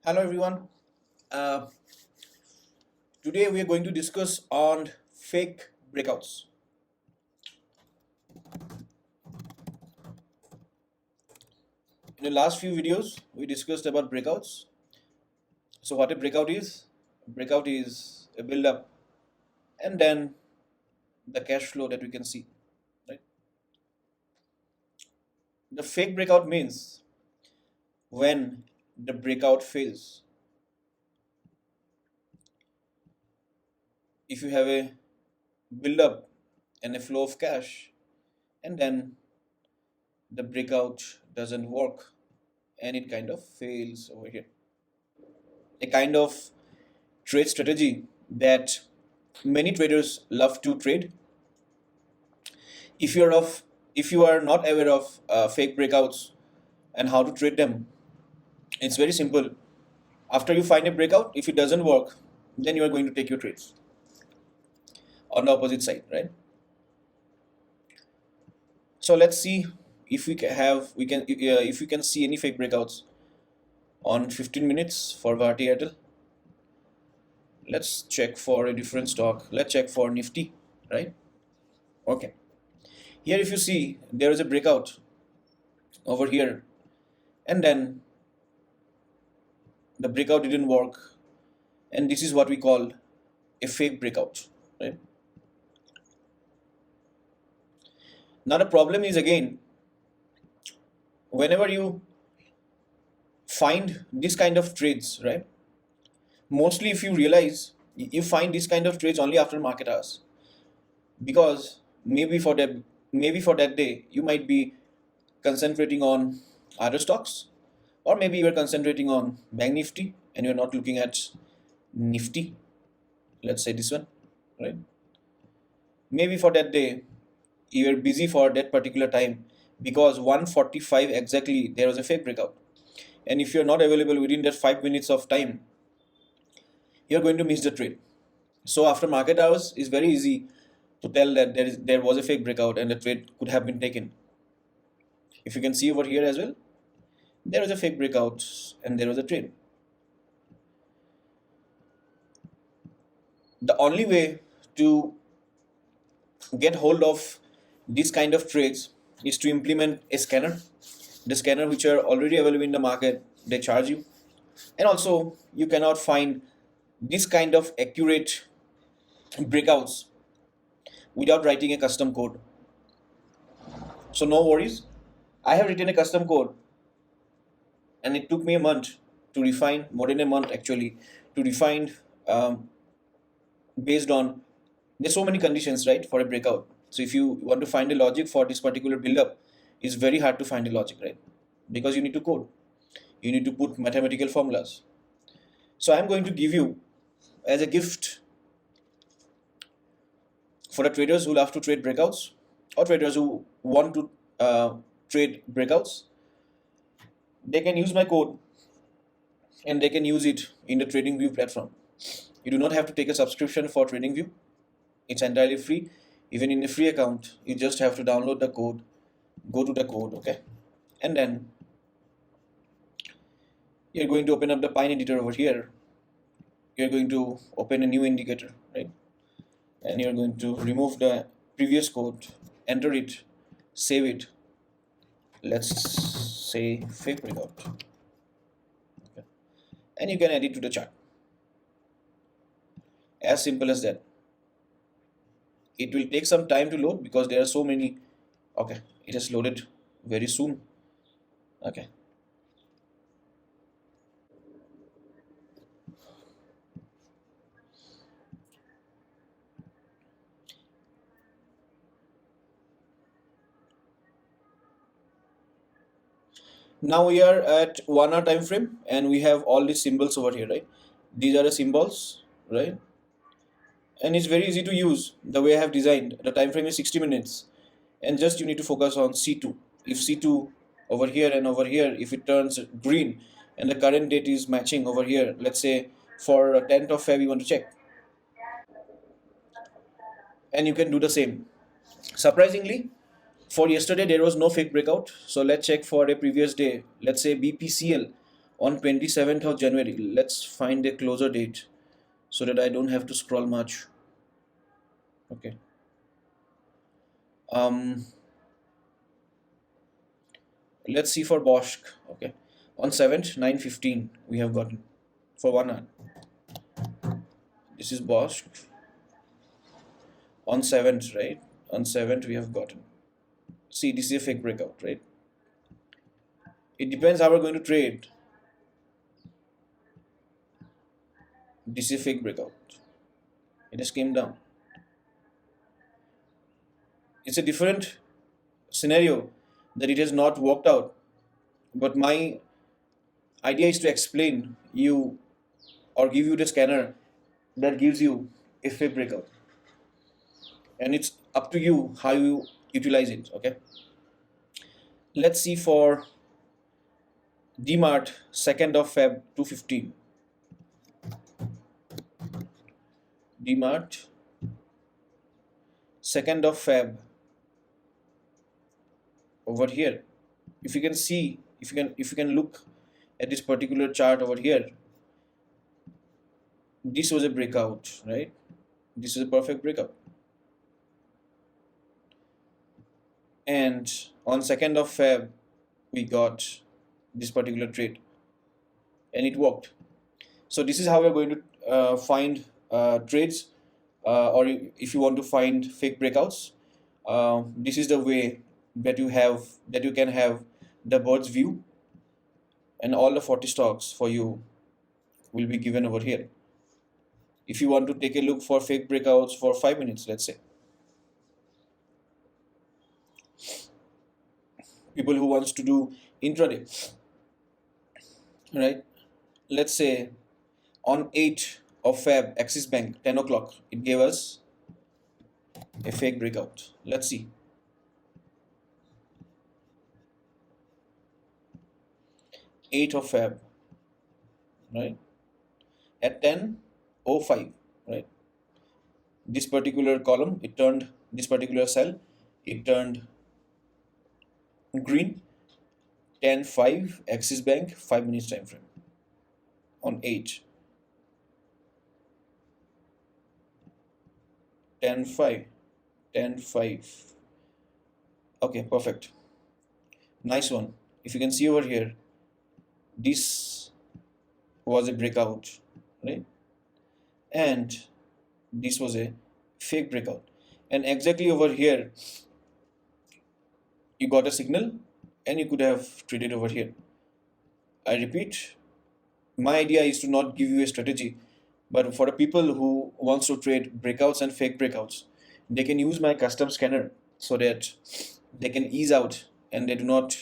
Hello everyone. Uh, Today we are going to discuss on fake breakouts. In the last few videos, we discussed about breakouts. So what a breakout is? Breakout is a build up and then the cash flow that we can see. Right? The fake breakout means when the breakout fails. If you have a build up and a flow of cash and then the breakout doesn't work and it kind of fails over here. A kind of trade strategy that many traders love to trade. If you're of if you are not aware of fake breakouts and how to trade them, it's very simple. After you find a breakout, if it doesn't work, then you are going to take your trades on the opposite side, right? So let's see if we can have we can if we can see any fake breakouts on 15 minutes for Bharti Airtel. Let's check for a different stock. Let's check for Nifty, right? Okay. Here, if you see, there is a breakout over here, and then the breakout didn't work, and this is what we call a fake breakout, right? Now the problem is, again, whenever you find this kind of trades, right, mostly if you realize, you find this kind of trades only after market hours, because maybe for that day you might be concentrating on other stocks, or maybe you are concentrating on bank nifty and you're not looking at nifty, let's say this one, right? Maybe for that day you are busy for that particular time, because 1:45 exactly there was a fake breakout, and if you're not available within that 5 minutes of time, you're going to miss the trade. So after market hours, it's very easy to tell that there was a fake breakout and the trade could have been taken. If you can see over here as well, there was a fake breakout and there was a trade. The only way to get hold of this kind of trades is to implement a scanner. The scanner which are already available in the market, they charge you, and also you cannot find this kind of accurate breakouts without writing a custom code. So no worries, I have written a custom code, and it took me a month to refine, more than a month actually, to refine, um, based on, there's so many conditions, right, for a breakout. So if you want to find a logic for this particular build-up, it's very hard to find a logic, right? Because you need to code, you need to put mathematical formulas. So I'm going to give you as a gift for the traders who love to trade breakouts, or traders who want to trade breakouts. They can use my code and they can use it in the TradingView platform. You do not have to take a subscription for TradingView. It's entirely free. Even in a free account, you just have to download the code, go to the code, okay? And then you're going to open up the Pine editor over here. You're going to open a new indicator, right? And you're going to remove the previous code, enter it, save it. Let's say fake breakout. Okay. And you can add it to the chart. As simple as that. It will take some time to load because there are so many. Okay, it has loaded very soon. Okay. Now we are at 1 hour time frame and we have all these symbols over here, right? These are the symbols, right? And it's very easy to use the way I have designed. The time frame is 60 minutes, and just you need to focus on C2. If C2 over here and over here, if it turns green and the current date is matching over here, let's say for 10th of Feb you want to check, and you can do the same. Surprisingly, for yesterday there was no fake breakout, so let's check for a previous day. Let's say BPCL on 27th of January. Let's find a closer date so that I don't have to scroll much. Okay. Um, let's see for Bosch. Okay. On 7th, 9:15, we have gotten for 1 hour. This is Bosch on 7th, right? On 7th, we have gotten. See, this is a fake breakout, right? It depends how we're going to trade. This is a fake breakout. It just came down. It's a different scenario that it has not worked out. But my idea is to explain you or give you the scanner that gives you a fake breakout. And it's up to you how you utilize it. Okay. Let's see for DMART 2nd of Feb 215. DMART 2nd of Feb over here. If you can see, if you can look at this particular chart over here, this was a breakout, right? This is a perfect breakout. And on 2nd of Feb, we got this particular trade and it worked. So this is how we're going to find trades, or if you want to find fake breakouts, this is the way that you can have the bird's view, and all the 40 stocks for you will be given over here. If you want to take a look for fake breakouts for 5 minutes, let's say, people who wants to do intraday, right? Let's say on 8th of Feb, Axis Bank, 10 o'clock, it gave us a fake breakout. Let's see. 8th of Feb, right? At 10:05, right? This particular column, it turned, this particular cell, it turned green. 10:05, Axis Bank, 5 minutes time frame on 8. 10:05, 10:05. Okay, perfect. Nice one. If you can see over here, this was a breakout, right? And this was a fake breakout. And exactly over here, you got a signal and you could have traded over here. I repeat, my idea is to not give you a strategy, but for the people who wants to trade breakouts and fake breakouts, they can use my custom scanner so that they can ease out and they do not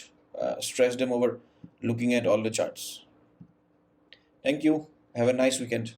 stress them over looking at all the charts. Thank you. Have a nice weekend.